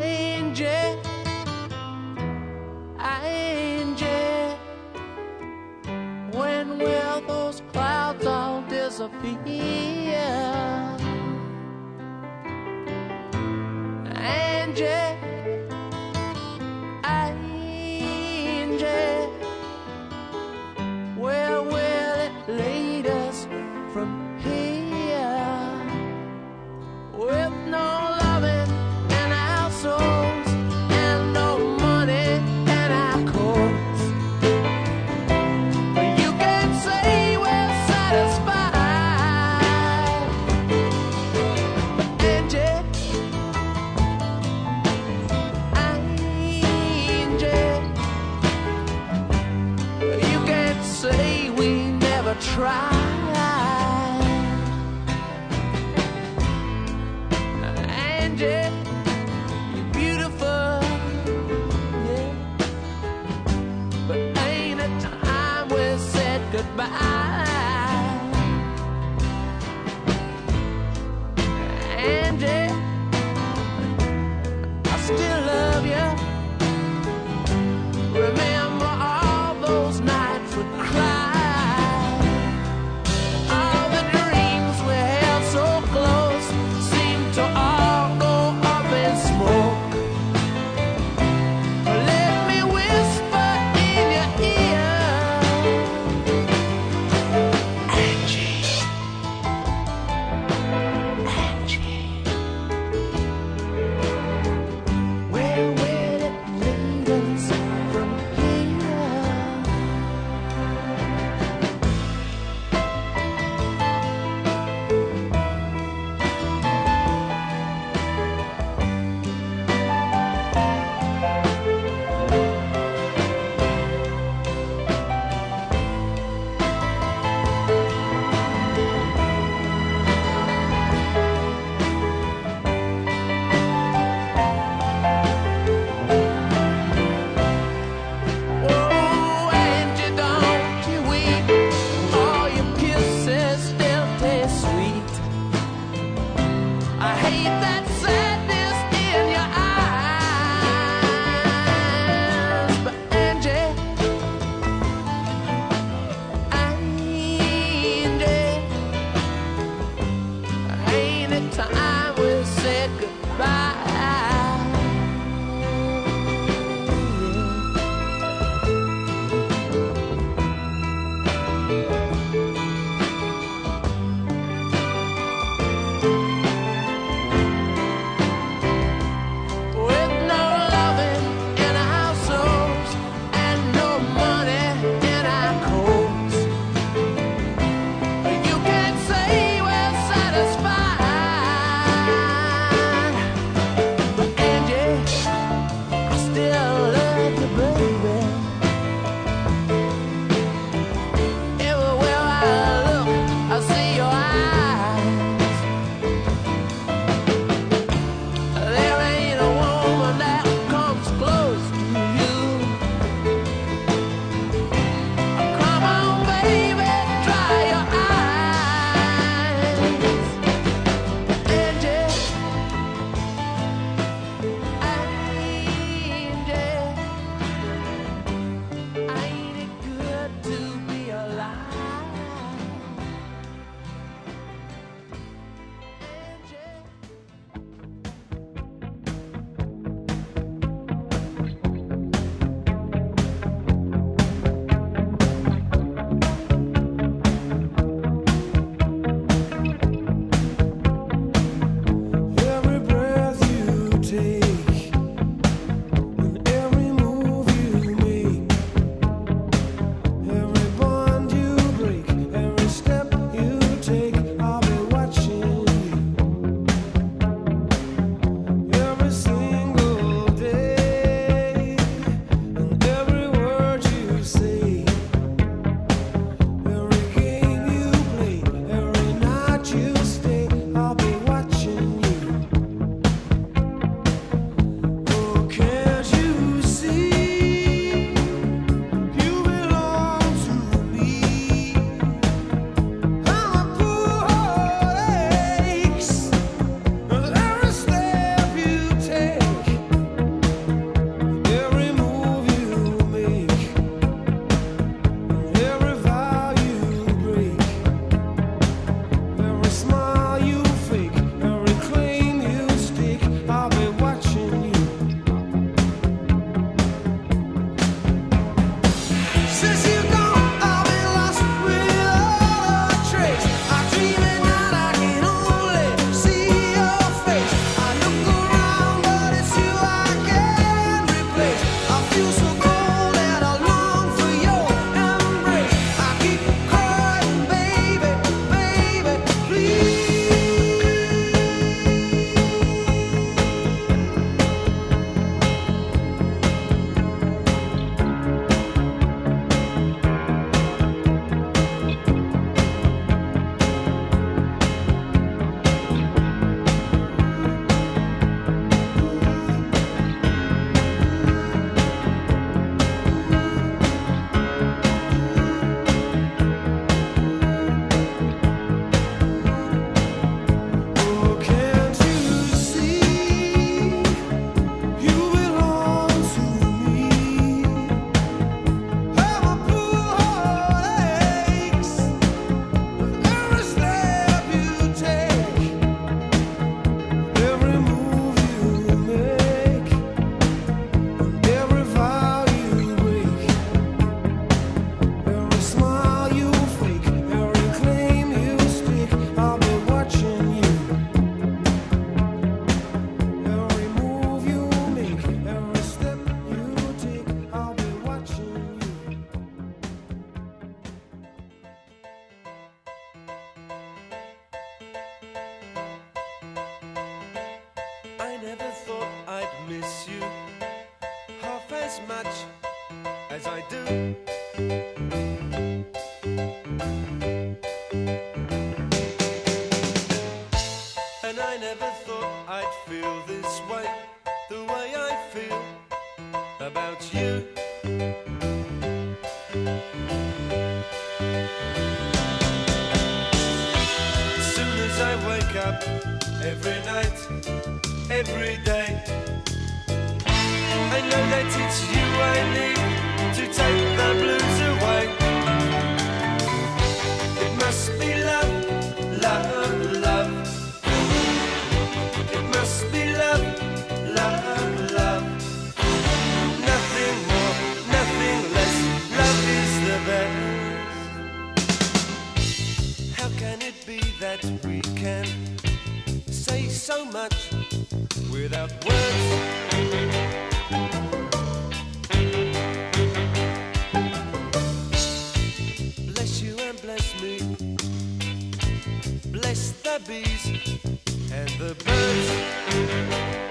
Angie, Angie, when will those clouds all disappear? Angie, Angie, where will it lead us from here? With no loving in our souls and no money in our coats, you can say we're satisfied. Angie, Angie, you can't say we never tried. Angie, you're beautiful, yeah, but ain't it time we said goodbye? Angie, I still love you. Remember all those nights we cried, all the dreams we held so close seem to all go up in smoke. Let me whisper in your ear, Angie, Angie, where will it lead us from here? Oh, Angie, don't you weep. All your kisses still taste sweet. I hate that sadness in your eyes. But Angie, Angie, ain't it time we said goodbye? With no loving in our souls and no money in our coats, you can't say we're satisfied. But Angie, I still love you, baby. Every And I never thought I'd feel this way, the way I feel about you. As soon as I wake up, every night, every day, I know that it's you I need to take the blues away. It must be love, love, love. It must be love, love, love. Nothing more, nothing less. Love is the best. How can it be that we can say so much without words? Bless you and bless me. Bless the bees and the birds.